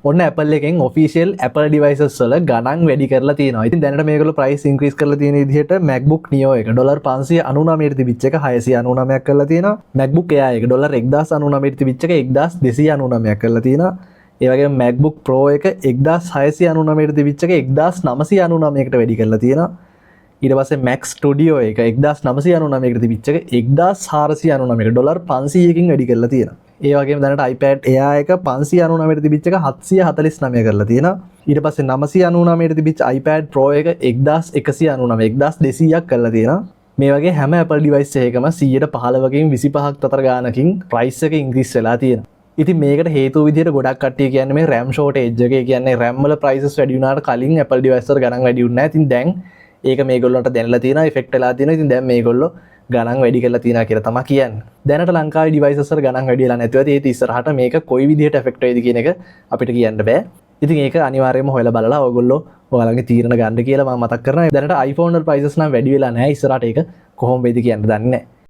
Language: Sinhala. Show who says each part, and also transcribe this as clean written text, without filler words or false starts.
Speaker 1: ඔන්න Apple එකෙන් official Apple devices වල ගණන් වැඩි කරලා තියෙනවා. ඉතින් දැනට මේගොල්ලෝ price increase කරලා තියෙන විදිහට MacBook Neo එක $599ට තිබිච්ච එක 699ක් කරලා තියෙනවා. MacBook Air එක $1099ට තිබිච්ච එක 1299ක් කරලා තියෙනවා. ඒ වගේම MacBook Pro එක 1699ට තිබිච්ච එක 1999කට වැඩි කරලා තියෙනවා. ඊට පස්සේ Mac Studio එක 1999කට තිබිච්ච එක 1499කට $500කින් වැඩි කරලා තියෙනවා. ඒ වගේම දැනට iPad Air එක 599ට තිබිච්ච එක 749 කරලා තියෙනවා. ඊට පස්සේ 999ට තිබිච්ච iPad Pro එක 1299ක් කරලා තියෙනවා. මේ වගේ හැම Apple device එකකම 115කින් 25ක් අතර ගානකින් price එක increase වෙලා තියෙනවා. ඉතින් මේකට හේතුව විදිහට ගොඩක් කට්ටිය කියන්නේ මේ RAM shortage එක. ඒ කියන්නේ RAM වල prices වැඩි වුණාට කලින් Apple device වල ගණන් වැඩි වුණේ නැහැ. ඉතින් දැන් ඒක මේගොල්ලන්ට දැනලා තියෙනවා, effect වෙලා තියෙනවා. ඉතින් දැන් මේගොල්ලෝ ගණන් වැඩි කරලා තියෙනවා කියලා තමයි කියන්නේ. දැනට ලංකාවේ devices වල ගණන් වැඩි වෙලා නැතුව ඒත් ඉස්සරහට මේක කොයි විදිහට effect වෙයිද කියන එක අපිට කියන්න බෑ. ඉතින් ඒක අනිවාර්යයෙන්ම හොයලා බලලා ඔයගොල්ලෝ ඔයාලගේ තීරණ ගන්න කියලා මම මතක් කරනවා. දැනට iPhone වල prices නම් වැඩි වෙලා නැහැ. ඉස්සරහට ඒක කොහොම වෙයිද කියන්න දන්නේ නැහැ.